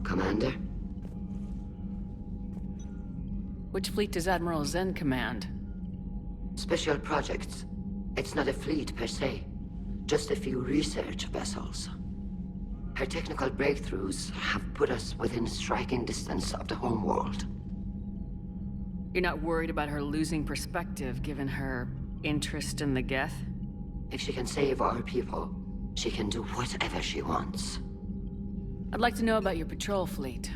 Commander? Which fleet does Admiral Zen command? Special projects. It's not a fleet per se, just a few research vessels. Her technical breakthroughs have put us within striking distance of the home world. You're not worried about her losing perspective given her interest in the Geth? If she can save our people, she can do whatever she wants. I'd like to know about your patrol fleet.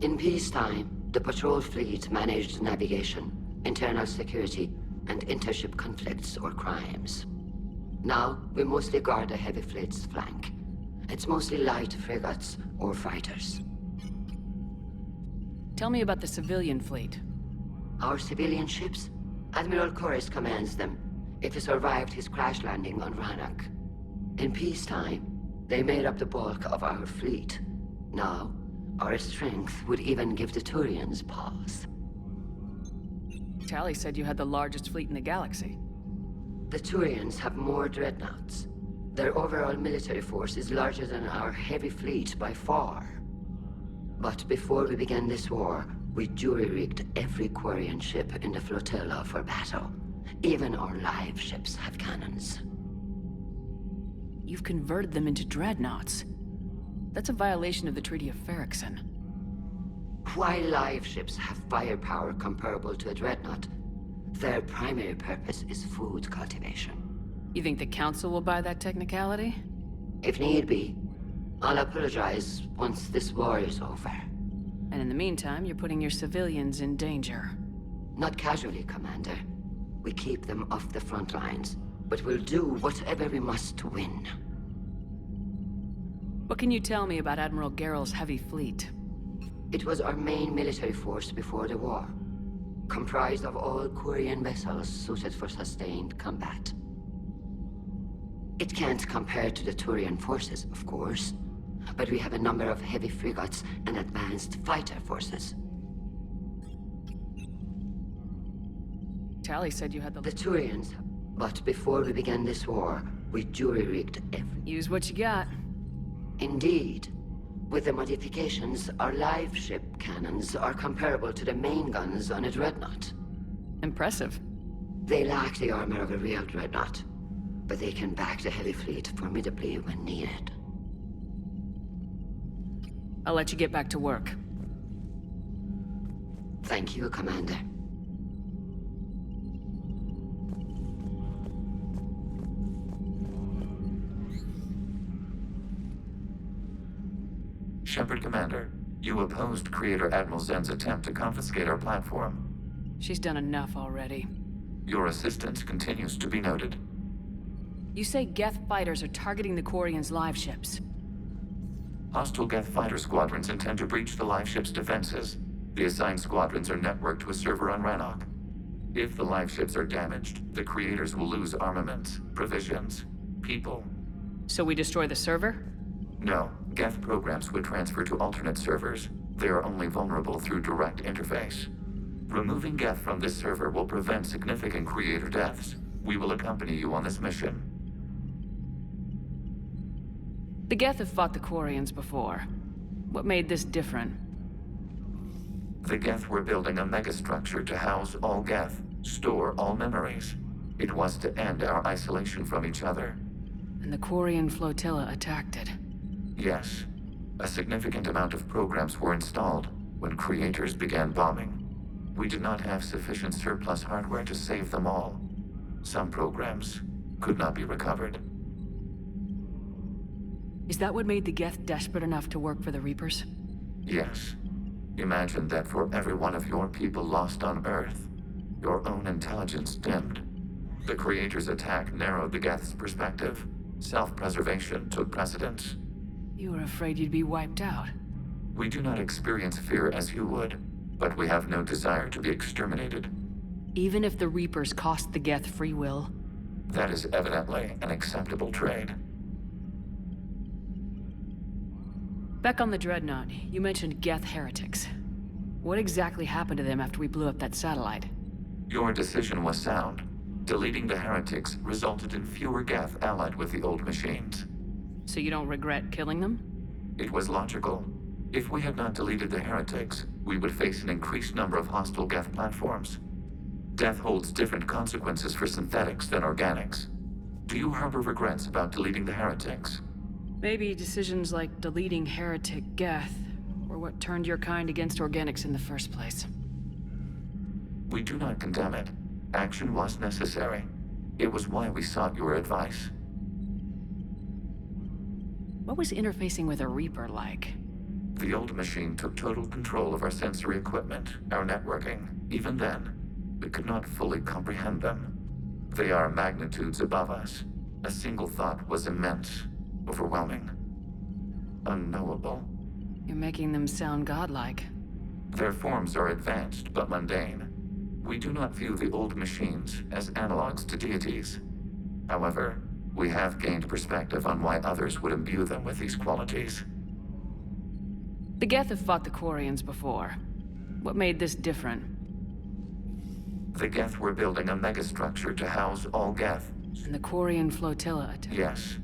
In peacetime, the patrol fleet managed navigation, internal security, and intership conflicts or crimes. Now, we mostly guard the heavy fleet's flank. It's mostly light frigates or fighters. Tell me about the civilian fleet. Our civilian ships? Admiral Coris commands them. If he survived his crash landing on Rannoch. In peacetime, they made up the bulk of our fleet. Now, our strength would even give the Turians pause. Tally said you had the largest fleet in the galaxy. The Turians have more dreadnoughts. Their overall military force is larger than our heavy fleet by far. But before we began this war, we jury-rigged every Quarian ship in the flotilla for battle. Even our live ships have cannons. You've converted them into dreadnoughts. That's a violation of the Treaty of Ferrixon. While live ships have firepower comparable to a dreadnought, their primary purpose is food cultivation. You think the Council will buy that technicality? If need be, I'll apologize once this war is over. And in the meantime, you're putting your civilians in danger. Not casually, Commander. We keep them off the front lines, but we'll do whatever we must to win. What can you tell me about Admiral Geral's heavy fleet? It was our main military force before the war, comprised of all Quarian vessels suited for sustained combat. It can't compare to the Turian forces, of course, but we have a number of heavy frigates and advanced fighter forces. Tally said you had The Turians, but before we began this war, we jury-rigged every... Use what you got. Indeed. With the modifications, our live ship cannons are comparable to the main guns on a dreadnought. Impressive. They lack the armor of a real dreadnought, but they can back the heavy fleet formidably when needed. I'll let you get back to work. Thank you, Commander. Shepard Commander, you opposed Creator Admiral Zen's attempt to confiscate our platform. She's done enough already. Your assistance continues to be noted. You say Geth fighters are targeting the Quarians' live ships. Hostile Geth fighter squadrons intend to breach the live ship's defenses. The assigned squadrons are networked to a server on Rannoch. If the live ships are damaged, the Creators will lose armaments, provisions, people. So we destroy the server? No, Geth programs would transfer to alternate servers. They are only vulnerable through direct interface. Removing Geth from this server will prevent significant Creator deaths. We will accompany you on this mission. The Geth have fought the Quarians before. What made this different? The Geth were building a megastructure to house all Geth, store all memories. It was to end our isolation from each other. And the Quarian flotilla attacked it. Yes. A significant amount of programs were installed when Creators began bombing. We did not have sufficient surplus hardware to save them all. Some programs could not be recovered. Is that what made the Geth desperate enough to work for the Reapers? Yes. Imagine that for every one of your people lost on Earth, your own intelligence dimmed. The Creators' attack narrowed the Geth's perspective. Self-preservation took precedence. You were afraid you'd be wiped out. We do not experience fear as you would, but we have no desire to be exterminated. Even if the Reapers cost the Geth free will? That is evidently an acceptable trade. Back on the Dreadnought, you mentioned Geth heretics. What exactly happened to them after we blew up that satellite? Your decision was sound. Deleting the heretics resulted in fewer Geth allied with the old machines. So you don't regret killing them? It was logical. If we had not deleted the heretics, we would face an increased number of hostile Geth platforms. Death holds different consequences for synthetics than organics. Do you harbor regrets about deleting the heretics? Maybe decisions like deleting heretic Geth were what turned your kind against organics in the first place. We do not condemn it. Action was necessary. It was why we sought your advice. What was interfacing with a Reaper like? The old machine took total control of our sensory equipment, our networking. Even then, we could not fully comprehend them. They are magnitudes above us. A single thought was immense, overwhelming, unknowable. You're making them sound godlike. Their forms are advanced but mundane. We do not view the old machines as analogs to deities. However, we have gained perspective on why others would imbue them with these qualities. The Geth have fought the Quarians before. What made this different? The Geth were building a megastructure to house all Geth. And the Quarian flotilla attacked. Yes.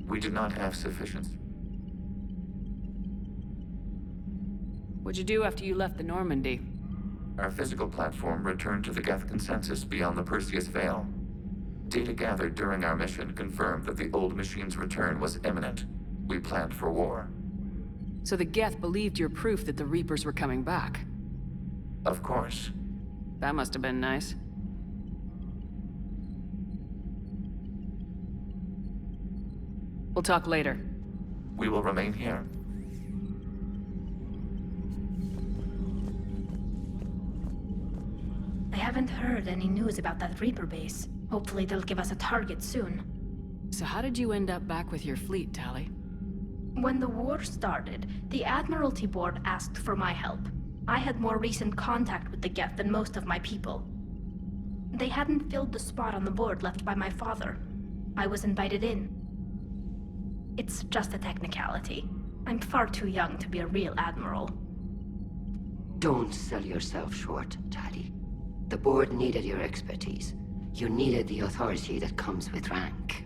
We did not have sufficient... What'd you do after you left the Normandy? Our physical platform returned to the Geth consensus beyond the Perseus Veil. Data gathered during our mission confirmed that the old machine's return was imminent. We planned for war. So the Geth believed your proof that the Reapers were coming back? Of course. That must have been nice. We'll talk later. We will remain here. I haven't heard any news about that Reaper base. Hopefully they'll give us a target soon. So how did you end up back with your fleet, Tali? When the war started, the Admiralty Board asked for my help. I had more recent contact with the Geth than most of my people. They hadn't filled the spot on the board left by my father. I was invited in. It's just a technicality. I'm far too young to be a real admiral. Don't sell yourself short, Tali. The board needed your expertise. You needed the authority that comes with rank.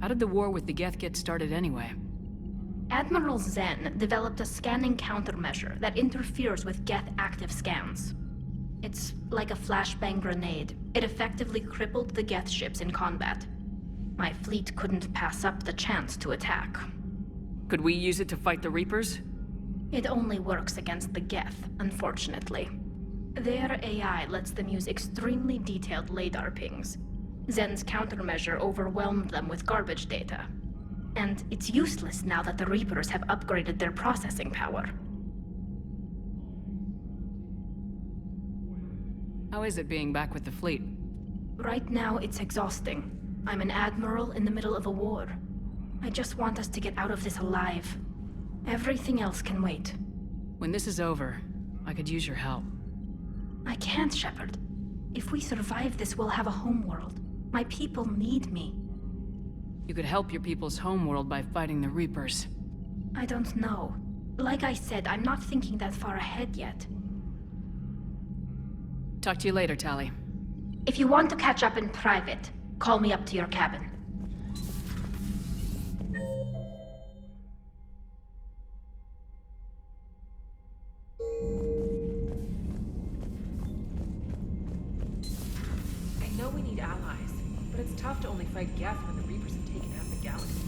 How did the war with the Geth get started anyway? Admiral Zen developed a scanning countermeasure that interferes with Geth active scans. It's like a flashbang grenade. It effectively crippled the Geth ships in combat. My fleet couldn't pass up the chance to attack. Could we use it to fight the Reapers? It only works against the Geth, unfortunately. Their AI lets them use extremely detailed LADAR pings. Zen's countermeasure overwhelmed them with garbage data. And it's useless now that the Reapers have upgraded their processing power. How is it being back with the fleet? Right now, it's exhausting. I'm an admiral in the middle of a war. I just want us to get out of this alive. Everything else can wait. When this is over, I could use your help. I can't, Shepard. If we survive this, we'll have a homeworld. My people need me. You could help your people's homeworld by fighting the Reapers. I don't know. Like I said, I'm not thinking that far ahead yet. Talk to you later, Tali. If you want to catch up in private, call me up to your cabin. I know we need allies, but it's tough to only fight Geth when the Reapers have taken half the galaxy.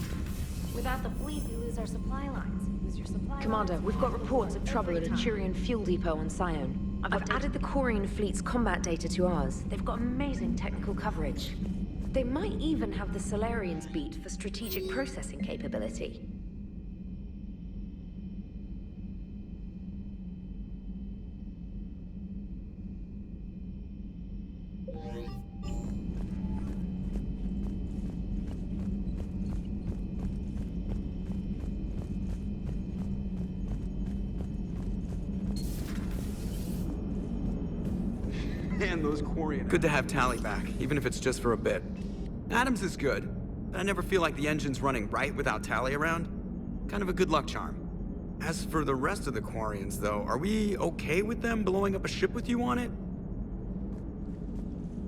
Without the fleet, we lose our supply lines. Lose your supply Commander, lines. we've got reports of trouble at a Turian fuel depot on Scion. I've added the Quarian fleet's combat data to ours. They've got amazing technical coverage. They might even have the Solarians beat for strategic processing capability. Man, those Quarian... Good to have Tally back, even if it's just for a bit. Adams is good, but I never feel like the engine's running right without Tally around. Kind of a good luck charm. As for the rest of the Quarians, though, are we okay with them blowing up a ship with you on it?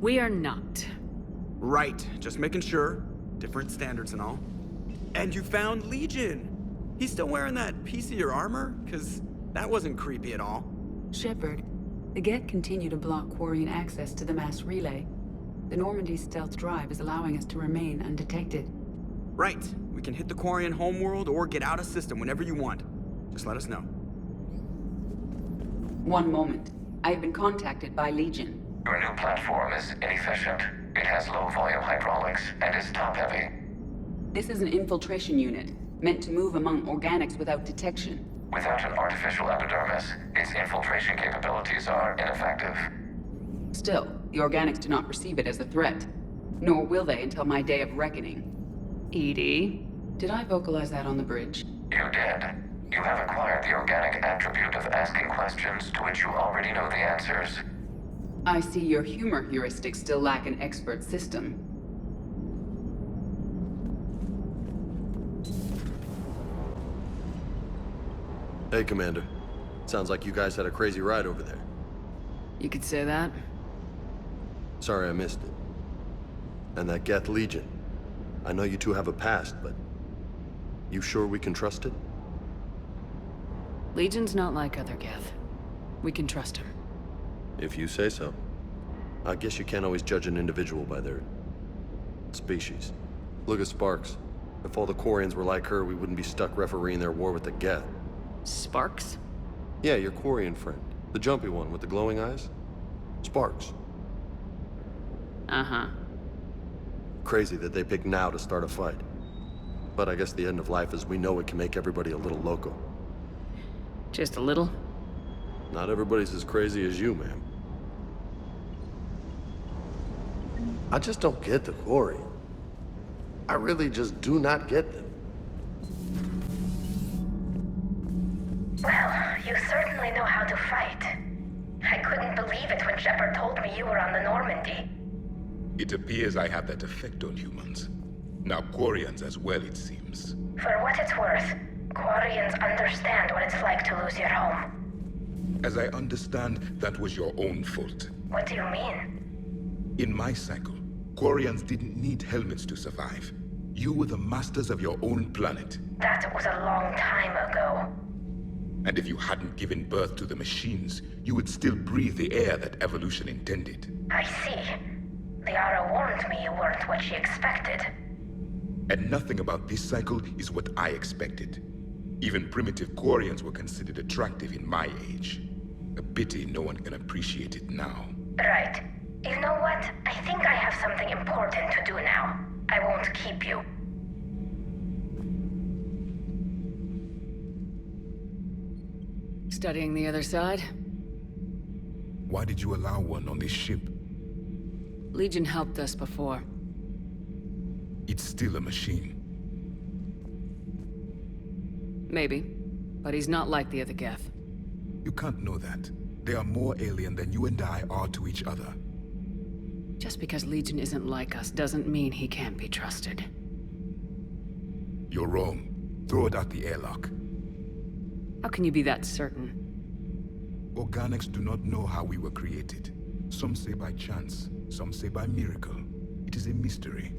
We are not. Right, just making sure. Different standards and all. And you found Legion! He's still wearing that piece of your armor? 'Cause that wasn't creepy at all. Shepard, the Geth continue to block Quarian access to the mass relay. The Normandy stealth drive is allowing us to remain undetected. Right. We can hit the Quarian homeworld or get out of system whenever you want. Just let us know. One moment. I have been contacted by Legion. Your new platform is inefficient. It has low-volume hydraulics and is top-heavy. This is an infiltration unit, meant to move among organics without detection. Without an artificial epidermis, its infiltration capabilities are ineffective. Still, the organics do not perceive it as a threat. Nor will they until my day of reckoning. Edie? Did I vocalize that on the bridge? You did. You have acquired the organic attribute of asking questions to which you already know the answers. I see your humor heuristics still lack an expert system. Hey, Commander. Sounds like you guys had a crazy ride over there. You could say that. Sorry I missed it. And that Geth Legion. I know you two have a past, but... you sure we can trust it? Legion's not like other Geth. We can trust him. If you say so. I guess you can't always judge an individual by their... species. Look at Sparks. If all the Quarians were like her, we wouldn't be stuck refereeing their war with the Geth. Sparks? Yeah, your Quarian friend. The jumpy one with the glowing eyes. Sparks. Uh-huh. Crazy that they picked now to start a fight. But I guess the end of life as we know it can make everybody a little loco. Just a little? Not everybody's as crazy as you, ma'am. I just don't get the Quarian. I really just do not get them. Well, you certainly know how to fight. I couldn't believe it when Shepard told me you were on the Normandy. It appears I have that effect on humans. Now Quarians as well, it seems. For what it's worth, Quarians understand what it's like to lose your home. As I understand, that was your own fault. What do you mean? In my cycle, Quarians didn't need helmets to survive. You were the masters of your own planet. That was a long time ago. And if you hadn't given birth to the machines, you would still breathe the air that evolution intended. I see. Liara warned me you weren't what she expected. And nothing about this cycle is what I expected. Even primitive Quarians were considered attractive in my age. A pity no one can appreciate it now. Right. You know what? I think I have something important to do now. I won't keep you. Studying the other side? Why did you allow one on this ship? Legion helped us before. It's still a machine. Maybe. But he's not like the other Geth. You can't know that. They are more alien than you and I are to each other. Just because Legion isn't like us doesn't mean he can't be trusted. You're wrong. Throw it out the airlock. How can you be that certain? Organics do not know how we were created. Some say by chance, some say by miracle. It is a mystery.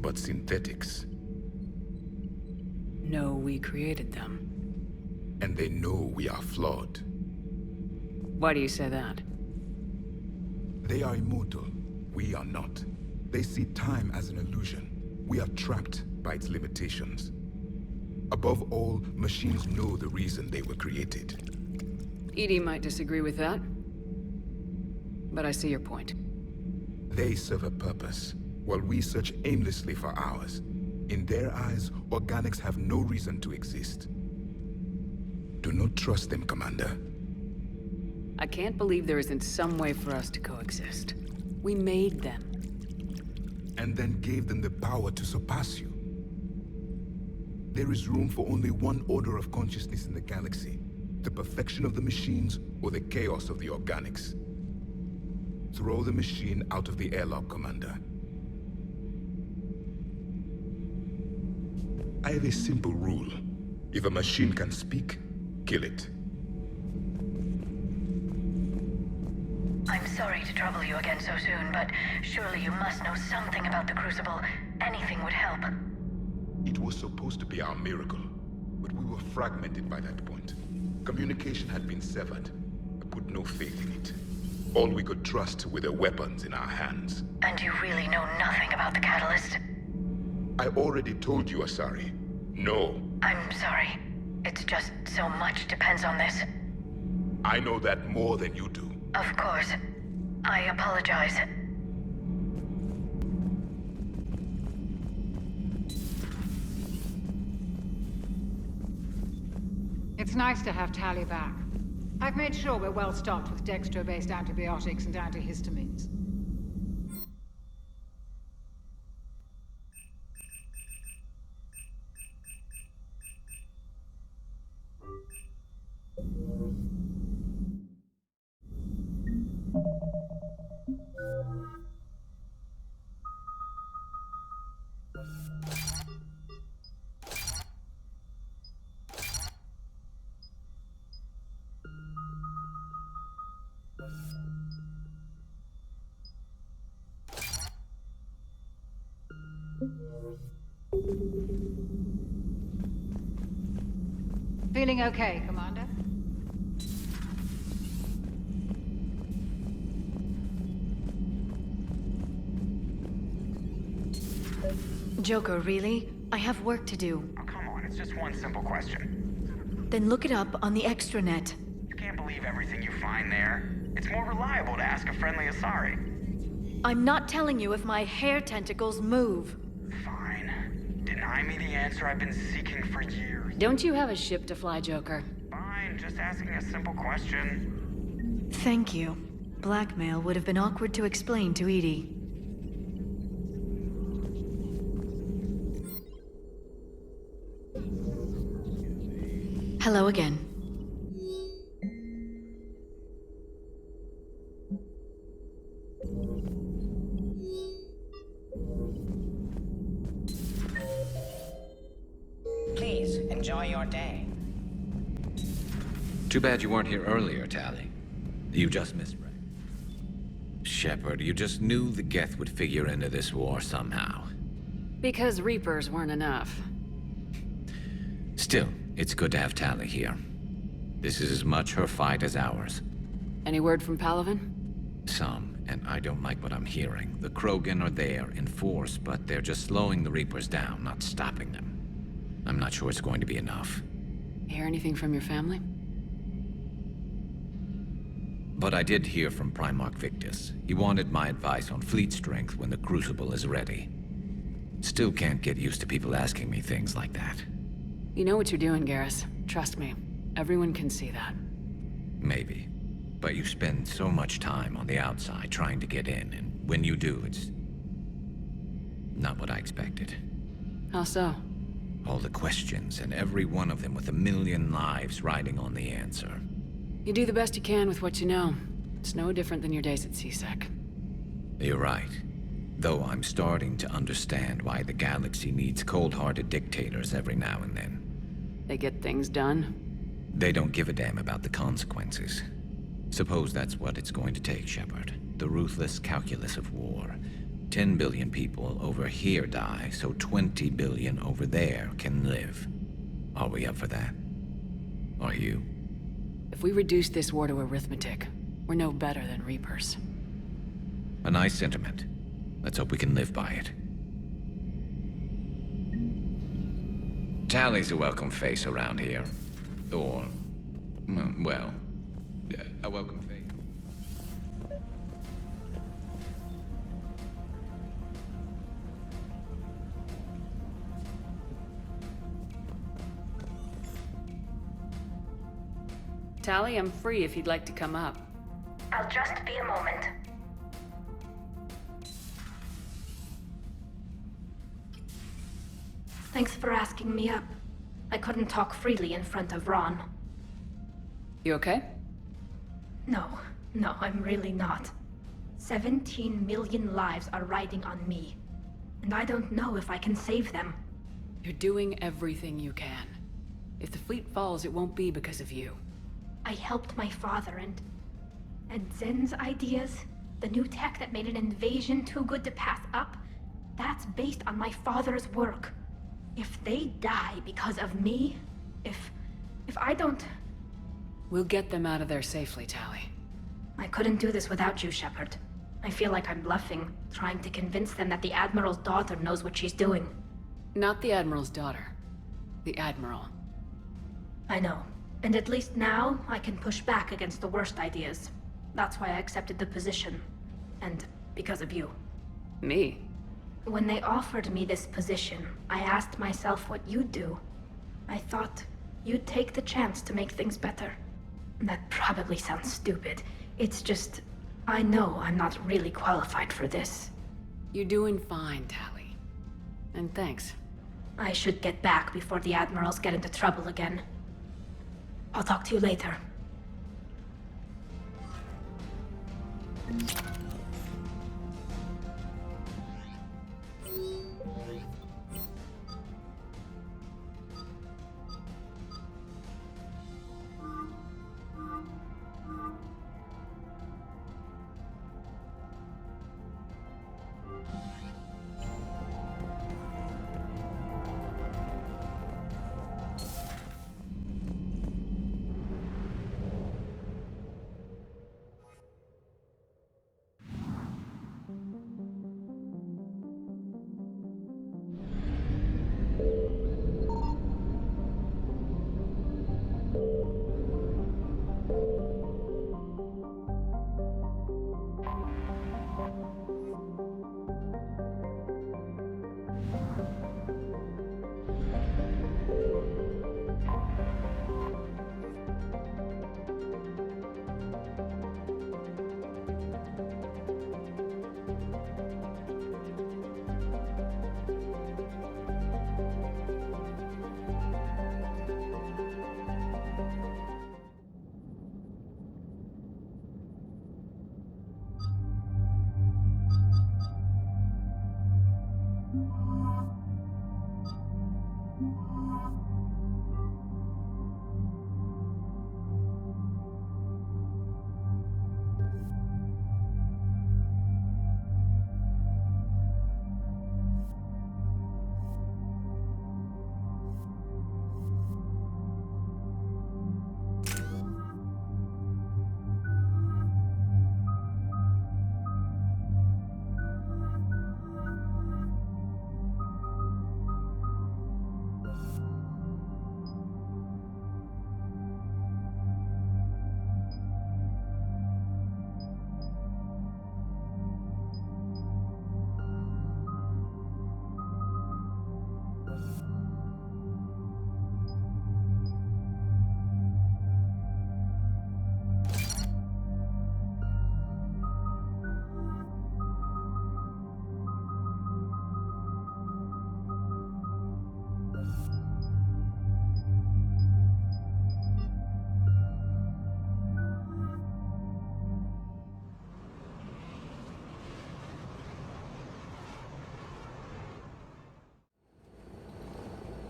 But synthetics... No, we created them. And they know we are flawed. Why do you say that? They are immortal. We are not. They see time as an illusion. We are trapped by its limitations. Above all, machines know the reason they were created. Edie might disagree with that. But I see your point. They serve a purpose, while we search aimlessly for ours. In their eyes, organics have no reason to exist. Do not trust them, Commander. I can't believe there isn't some way for us to coexist. We made them. And then gave them the power to surpass you. There is room for only one order of consciousness in the galaxy. The perfection of the machines or the chaos of the organics? Throw the machine out of the airlock, Commander. I have a simple rule. If a machine can speak, kill it. I'm sorry to trouble you again so soon, but surely you must know something about the Crucible. Anything would help. It was supposed to be our miracle, but we were fragmented by that point. Communication had been severed. I put no faith in it. All we could trust were the weapons in our hands. And you really know nothing about the catalyst? I already told you, Asari. No. I'm sorry. It's just so much depends on this. I know that more than you do. Of course. I apologize. It's nice to have Tali back. I've made sure we're well stocked with dextro-based antibiotics and antihistamines. Feeling okay, Commander? Joker, really? I have work to do. Oh, come on, it's just one simple question. Then look it up on the extranet. You can't believe everything you find there. It's more reliable to ask a friendly Asari. I'm not telling you if my hair tentacles move. Fine. Deny me the answer I've been seeking for years. Don't you have a ship to fly, Joker? Fine, just asking a simple question. Thank you. Blackmail would have been awkward to explain to Edie. Hello again. Please, enjoy your day. Too bad you weren't here earlier, Tali. You just missed Ray. Shepard, you just knew the Geth would figure into this war somehow. Because Reapers weren't enough. Still, it's good to have Tali here. This is as much her fight as ours. Any word from Palaven? Some, and I don't like what I'm hearing. The Krogan are there in force, but they're just slowing the Reapers down, not stopping them. I'm not sure it's going to be enough. Hear anything from your family? But I did hear from Primarch Victus. He wanted my advice on fleet strength when the Crucible is ready. Still can't get used to people asking me things like that. You know what you're doing, Garrus. Trust me. Everyone can see that. Maybe. But you spend so much time on the outside trying to get in, and when you do, it's not what I expected. How so? All the questions, and every one of them with a million lives riding on the answer. You do the best you can with what you know. It's no different than your days at CSEC. You're right. Though I'm starting to understand why the galaxy needs cold-hearted dictators every now and then. They get things done? They don't give a damn about the consequences. Suppose that's what it's going to take, Shepard. The ruthless calculus of war. 10 billion people over here die, so 20 billion over there can live. Are we up for that? Are you? If we reduce this war to arithmetic, we're no better than Reapers. A nice sentiment. Let's hope we can live by it. Tali's a welcome face around here. Or, well, a welcome face. Tali, I'm free if you'd like to come up. I'll just be a moment. Thanks for asking me up. I couldn't talk freely in front of Ron. You okay? No, I'm really not. 17 million lives are riding on me. And I don't know if I can save them. You're doing everything you can. If the fleet falls, it won't be because of you. I helped my father and Zen's ideas, the new tech that made an invasion too good to pass up, that's based on my father's work. If they die because of me, if I don't... We'll get them out of there safely, Tali. I couldn't do this without you, Shepard. I feel like I'm bluffing, trying to convince them that the Admiral's daughter knows what she's doing. Not the Admiral's daughter. The Admiral. I know. And at least now, I can push back against the worst ideas. That's why I accepted the position. And because of you. Me? When they offered me this position, I asked myself what you'd do. I thought you'd take the chance to make things better. That probably sounds stupid. It's just... I know I'm not really qualified for this. You're doing fine, Tali. And thanks. I should get back before the Admirals get into trouble again. I'll talk to you later.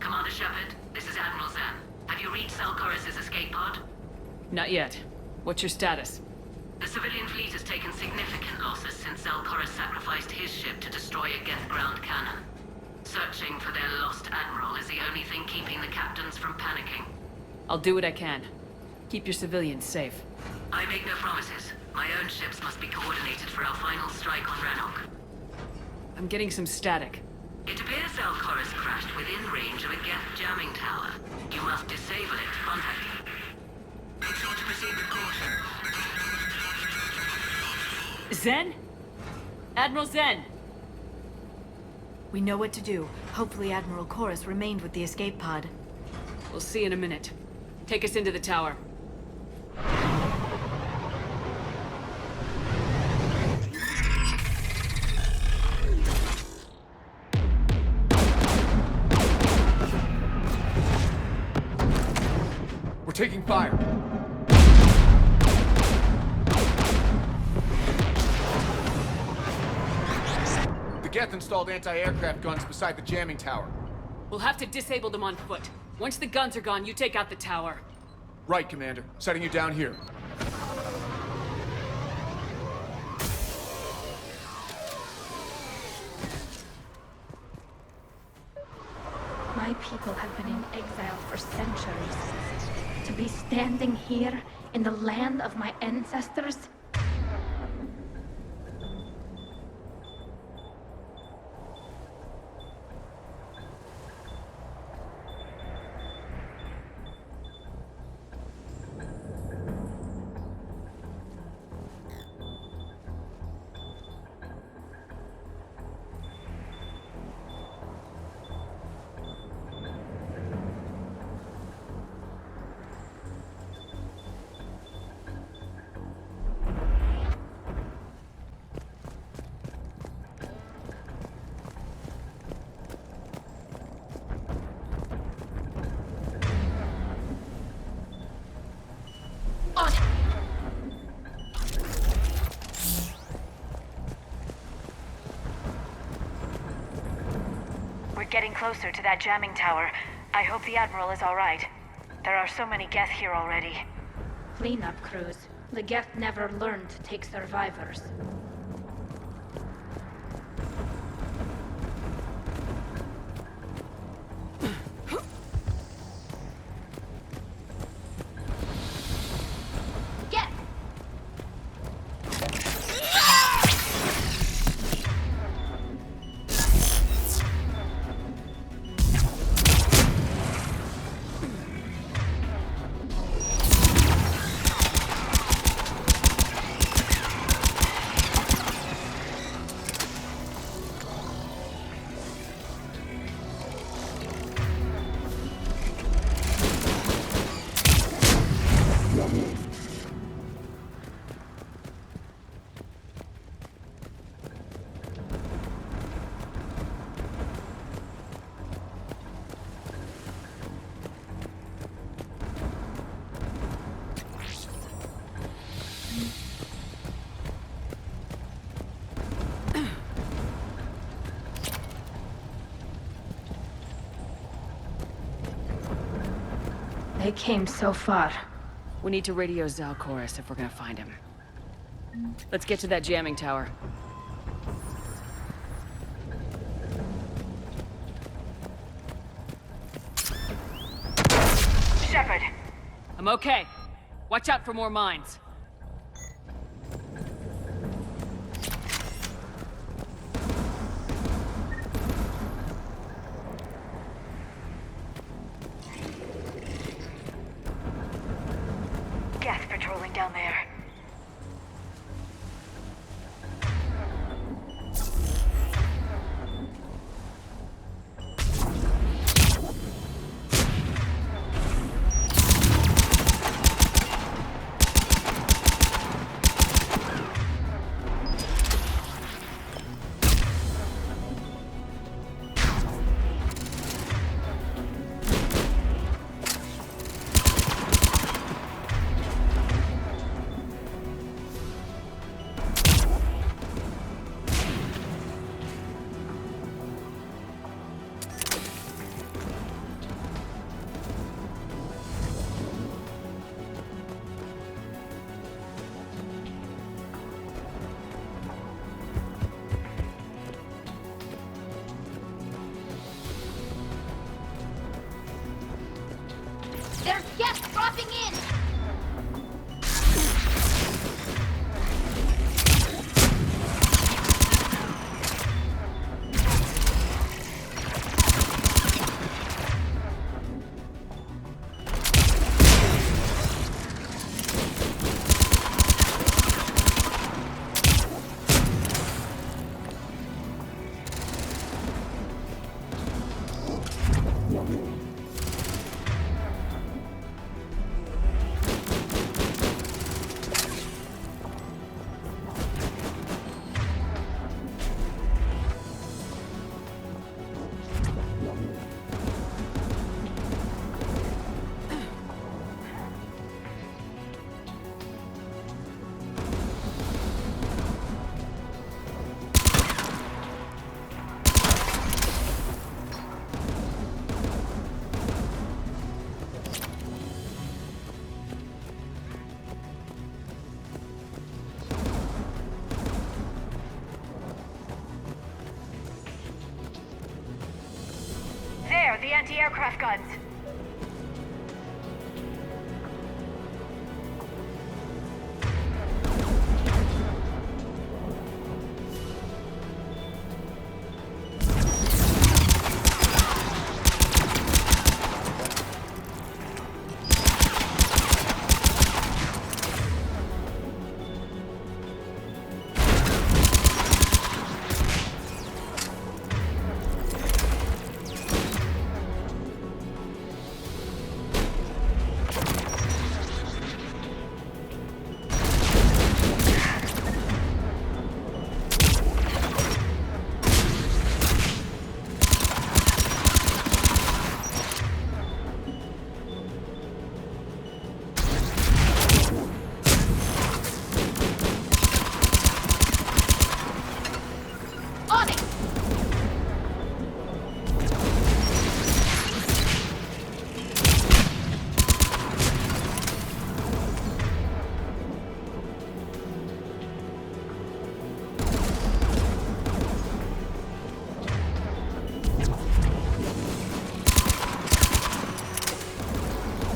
Commander Shepard, this is Admiral Zen. Have you reached Selchoris' escape pod? Not yet. What's your status? The civilian fleet has taken significant losses since Selchoris sacrificed his ship to destroy a Geth ground cannon. Searching for their lost Admiral is the only thing keeping the captains from panicking. I'll do what I can. Keep your civilians safe. I make no promises. My own ships must be coordinated for our final strike on Rannoch. I'm getting some static. It appears Selchoris crashed within range of a Geth jamming tower. You must disable it to contact me. Make sure to proceed with caution. Zen? Admiral Zen! We know what to do. Hopefully Admiral Chorus remained with the escape pod. We'll see in a minute. Take us into the tower. We're taking fire. Geth installed anti-aircraft guns beside the jamming tower. We'll have to disable them on foot. Once the guns are gone, you take out the tower. Right, Commander. Setting you down here. My people have been in exile for centuries. To be standing here in the land of my ancestors? Getting closer to that jamming tower. I hope the Admiral is all right. There are so many Geth here already. Cleanup crews. The Geth never learned to take survivors. They came so far. We need to radio Zalcoris if we're gonna find him. Let's get to that jamming tower. Shepard! I'm okay. Watch out for more mines. Geth patrolling down there. There's guests dropping in! there, the anti-aircraft guns.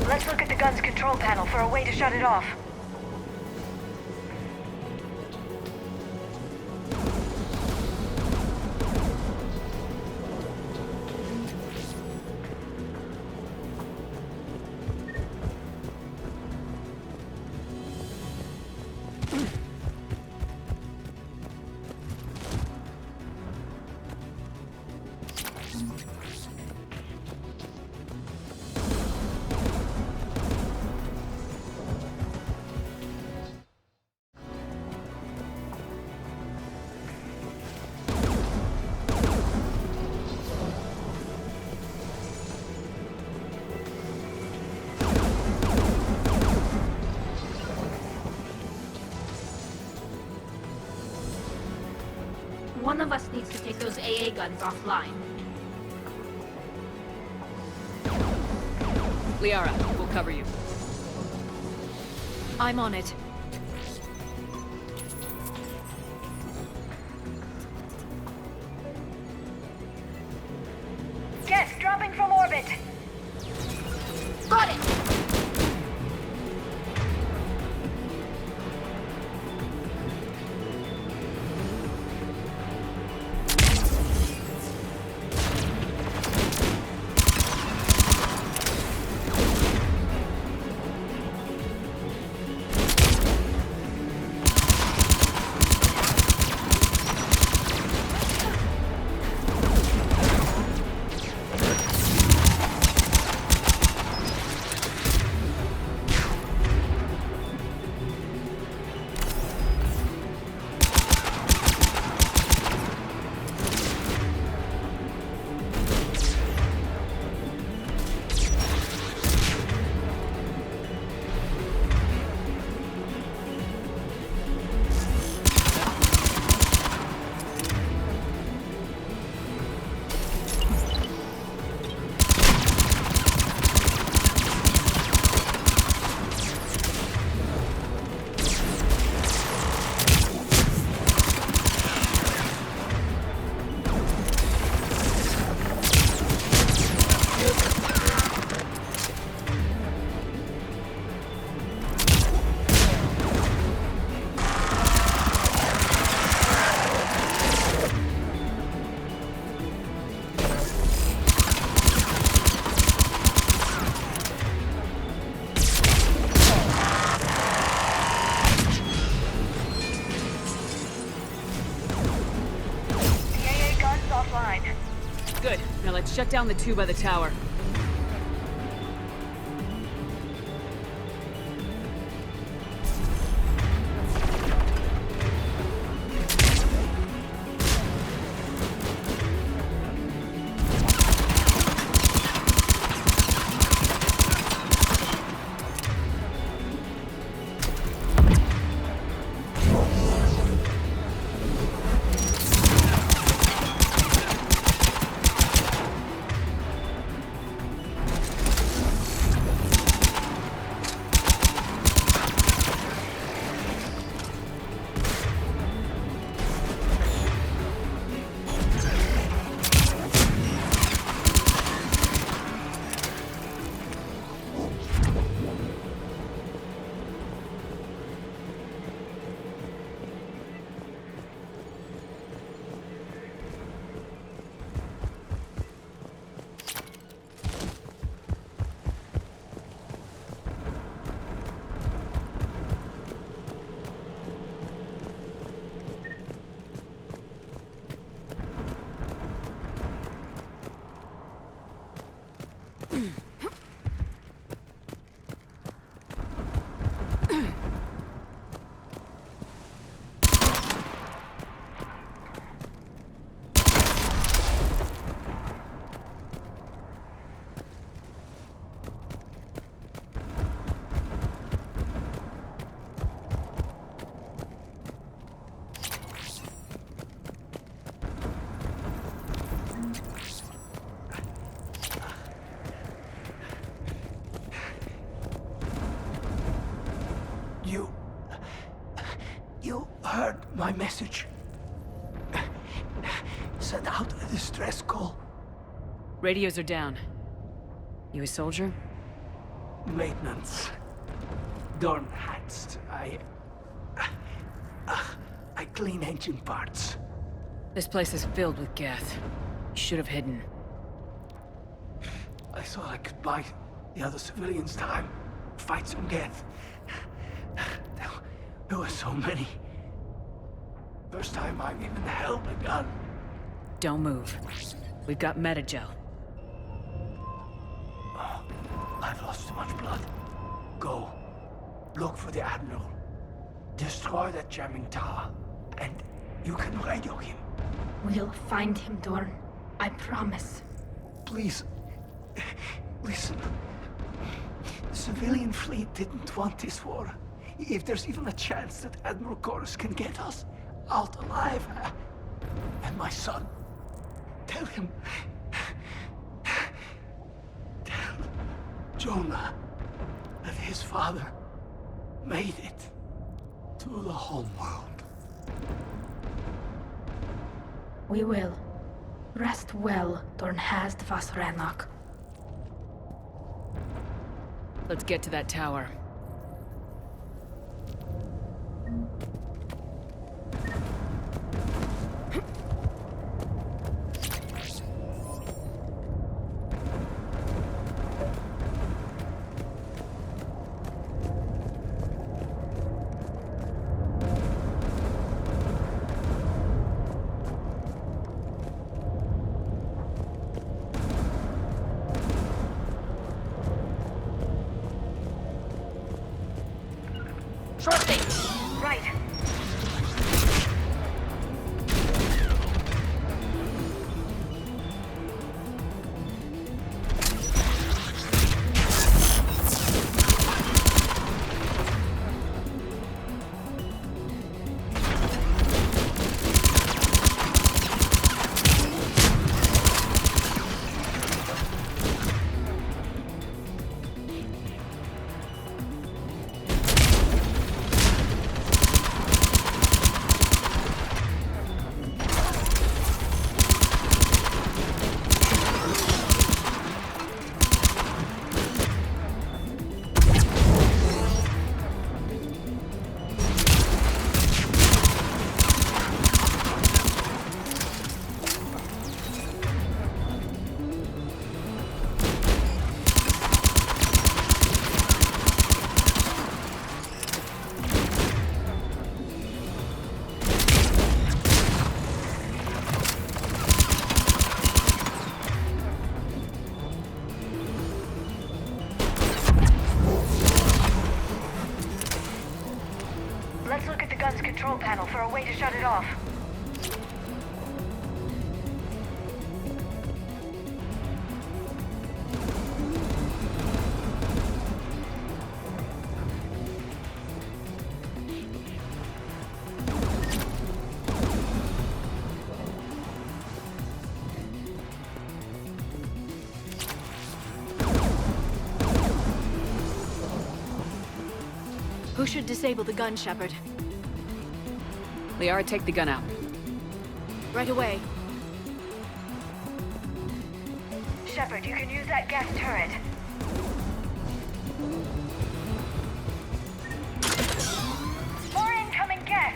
Let's look at the gun's control panel for a way to shut it off. One of us needs to take those AA guns offline. Liara, we'll cover you. I'm on it. Guess dropping from orbit. Got it! Good. Now let's shut down the two by the tower. You heard my message. Sent out a distress call. Radios are down. You a soldier? Maintenance. Dorn hats. I clean engine parts. This place is filled with Geth. You should have hidden. I thought I could buy the other civilians time. Fight some Geth. There were so many. First time I've even held a gun. Don't move. We've got Metagel. Oh, I've lost too much blood. Go. Look for the Admiral. Destroy that jamming tower. And you can radio him. We'll find him, Dorn. I promise. Please. Listen. The civilian fleet didn't want this war. If there's even a chance that Admiral Chorus can get us out alive, and my son, tell him, tell Jonah that his father made it to the homeworld. We will. Rest well, Dornhazd vas Rannoch. Let's get to that tower. Right. Let's look at the gun's control panel for a way to shut it off. Who should disable the gun, Shepard? Liara, take the gun out. Right away. Shepard, you can use that gas turret. More incoming gas!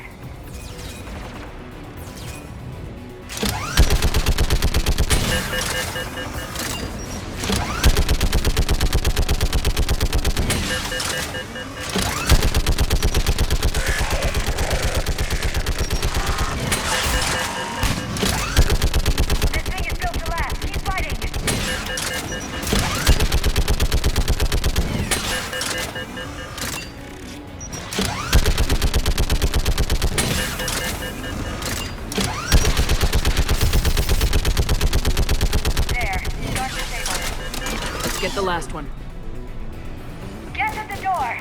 This thing is built to last. Keep fighting! Get the last one. Get at the door!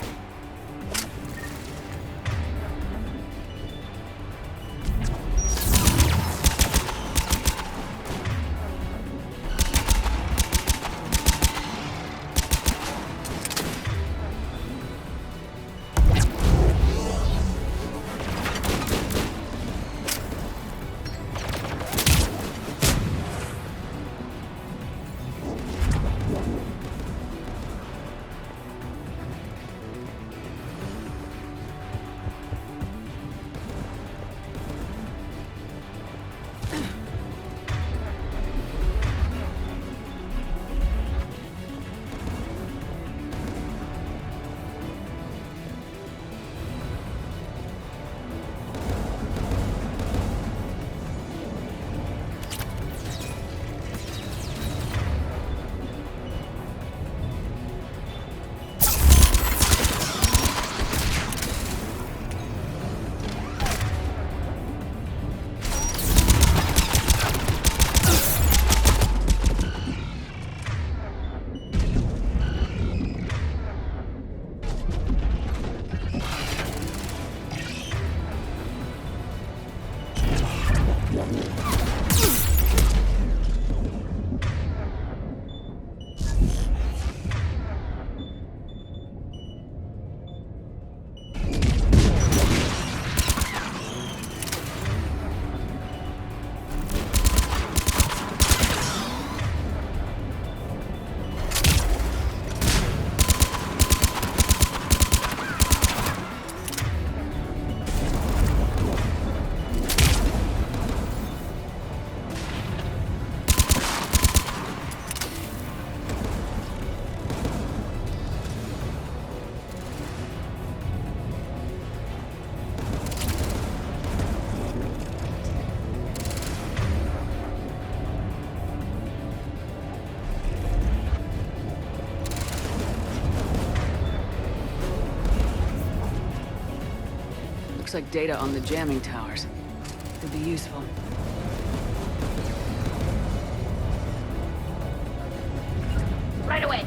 Looks like data on the jamming towers. Could be useful. Right away.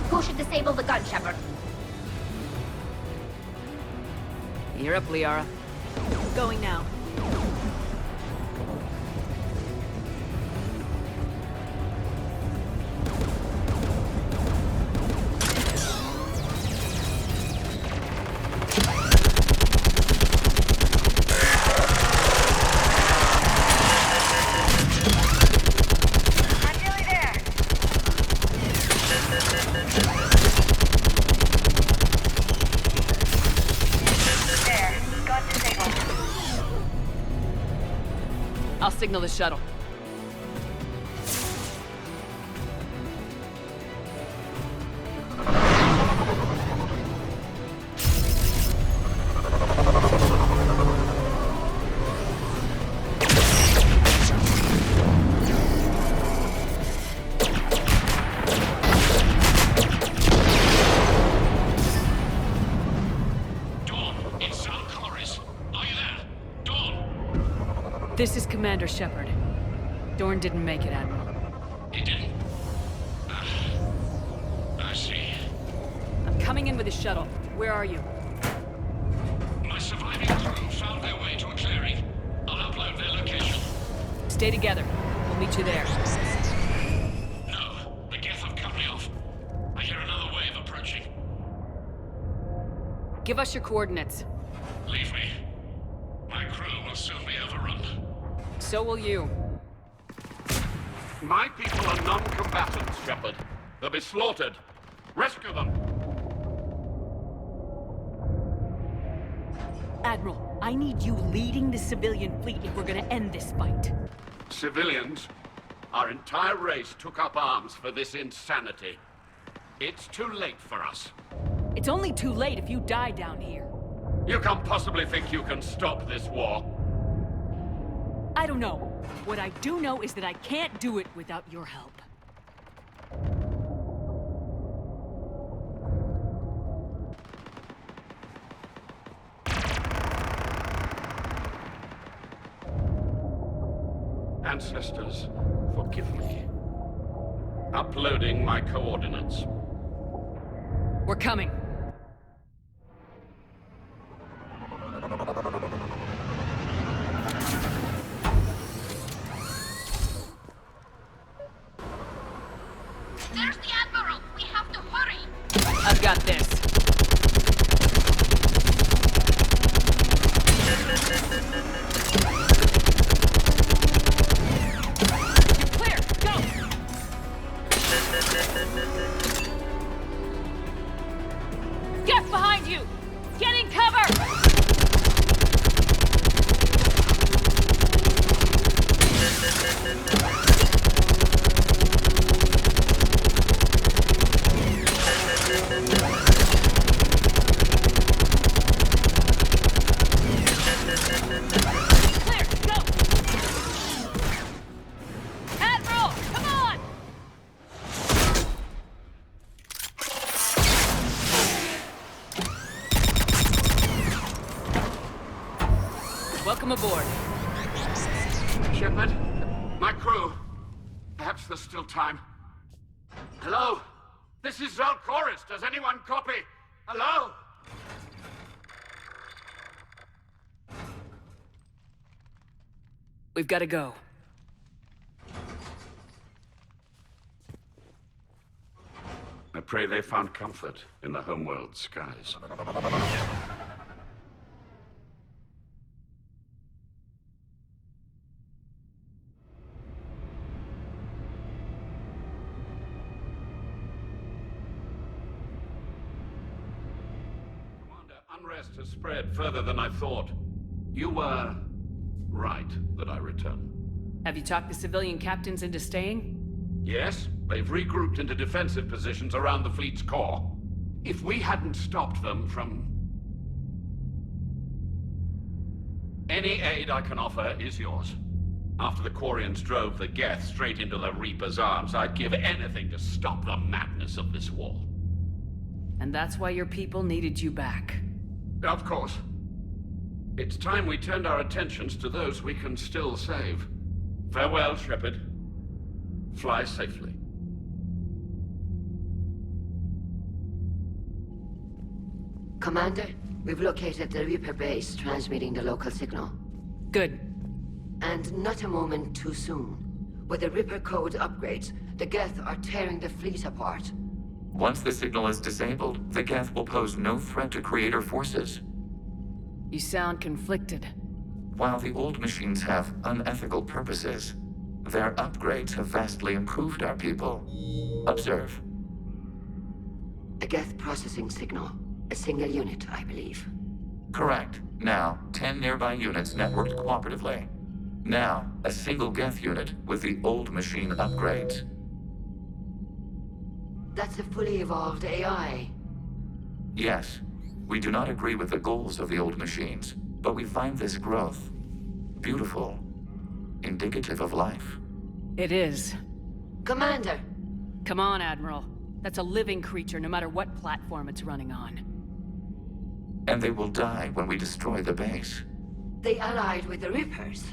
Who should disable the gun, Shepard? You're up, Liara. Going now. I'll signal the shuttle. This is Commander Shepard. Dorn didn't make it, Admiral. He didn't? I see. I'm coming in with the shuttle. Where are you? My surviving crew found their way to a clearing. I'll upload their location. Stay together. We'll meet you there. No, the Geth have cut me off. I hear another wave approaching. Give us your coordinates. Leave me. My crew will soon be overrun. So will you. My people are non-combatants, Shepard. They'll be slaughtered. Rescue them! Admiral, I need you leading the civilian fleet if we're gonna end this fight. Civilians? Our entire race took up arms for this insanity. It's too late for us. It's only too late if you die down here. You can't possibly think you can stop this war. I don't know. What I do know is that I can't do it without your help. Ancestors, forgive me. Uploading my coordinates. We're coming. There's the Admiral! We have to hurry! I've got this. Clear! Go! Get behind you! Getting cover! Welcome aboard. Shepard, my crew. Perhaps there's still time. Hello? This is Zal Chorus. Does anyone copy? Hello? We've got to go. I pray they found comfort in the homeworld skies. Unrest has spread further than I thought. You were right that I return. Have you talked the civilian captains into staying? Yes, they've regrouped into defensive positions around the fleet's core. If we hadn't stopped them from... Any aid I can offer is yours. After the Quarians drove the Geth straight into the Reaper's arms, I'd give anything to stop the madness of this war. And that's why your people needed you back. Of course. It's time we turned our attentions to those we can still save. Farewell, Shepard. Fly safely. Commander, we've located the Reaper base transmitting the local signal. Good. And not a moment too soon. With the Reaper code upgrades, the Geth are tearing the fleet apart. Once the signal is disabled, the Geth will pose no threat to Creator forces. You sound conflicted. While the old machines have unethical purposes, their upgrades have vastly improved our people. Observe. A Geth processing signal. A single unit, I believe. Correct. Now, 10 nearby units networked cooperatively. Now, a single Geth unit with the old machine upgrades. That's a fully evolved AI. Yes. We do not agree with the goals of the old machines, but we find this growth beautiful, indicative of life. It is. Commander! Come on, Admiral. That's a living creature, no matter what platform it's running on. And they will die when we destroy the base. They allied with the Reapers.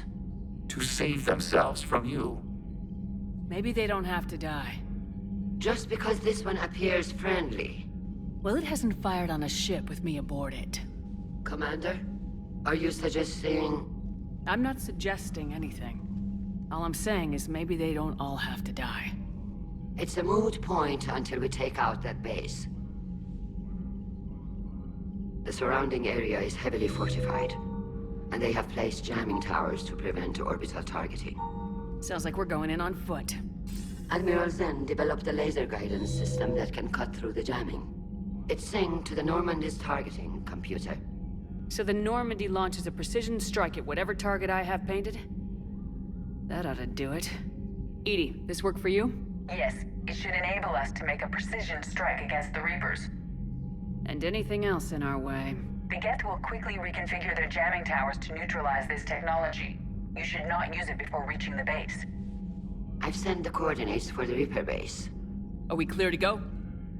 To save themselves from you. Maybe they don't have to die. Just because this one appears friendly. Well, it hasn't fired on a ship with me aboard it. Commander, are you suggesting... I'm not suggesting anything. All I'm saying is maybe they don't all have to die. It's a moot point until we take out that base. The surrounding area is heavily fortified, and they have placed jamming towers to prevent orbital targeting. Sounds like we're going in on foot. Admiral Zen developed a laser guidance system that can cut through the jamming. It's synced to the Normandy's targeting computer. So the Normandy launches a precision strike at whatever target I have painted? That ought to do it. Edie, this work for you? Yes, it should enable us to make a precision strike against the Reapers. And anything else in our way. The Geth will quickly reconfigure their jamming towers to neutralize this technology. You should not use it before reaching the base. I've sent the coordinates for the Reaper base. Are we clear to go?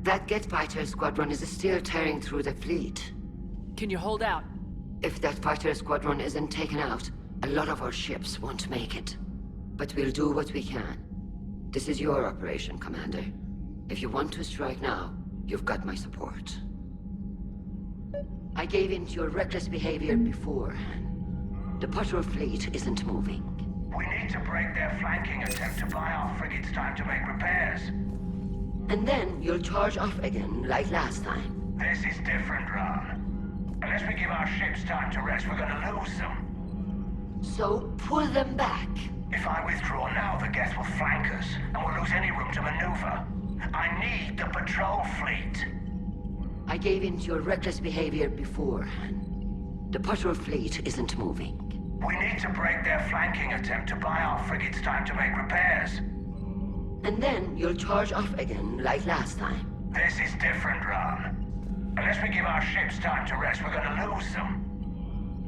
That Geth fighter squadron is still tearing through the fleet. Can you hold out? If that fighter squadron isn't taken out, a lot of our ships won't make it. But we'll do what we can. This is your operation, Commander. If you want to strike now, you've got my support. I gave in to your reckless behavior beforehand. The patrol fleet isn't moving. We need to break their flanking attempt to buy our frigates time to make repairs. And then you'll charge off again, like last time. This is different, Ron. Unless we give our ships time to rest, we're gonna lose them. So pull them back. If I withdraw now, the Geth will flank us, and we'll lose any room to maneuver. I need the patrol fleet. I gave in to your reckless behavior beforehand. The patrol fleet isn't moving. We need to break their flanking attempt to buy our frigates time to make repairs. And then you'll charge off again, like last time. This is different, Ron. Unless we give our ships time to rest, we're gonna lose them.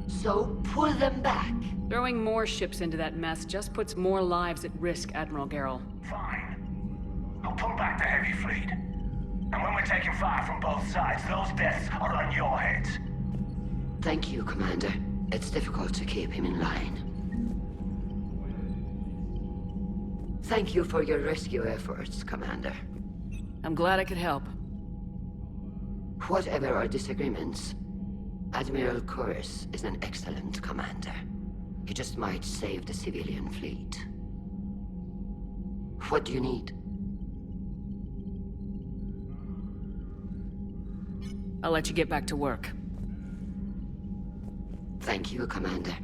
So pull them back. Throwing more ships into that mess just puts more lives at risk, Admiral Garrel. Fine. I'll pull back the heavy fleet. And when we're taking fire from both sides, those deaths are on your heads. Thank you, Commander. It's difficult to keep him in line. Thank you for your rescue efforts, Commander. I'm glad I could help. Whatever our disagreements, Admiral Chorus is an excellent commander. He just might save the civilian fleet. What do you need? I'll let you get back to work. Thank you, Commander.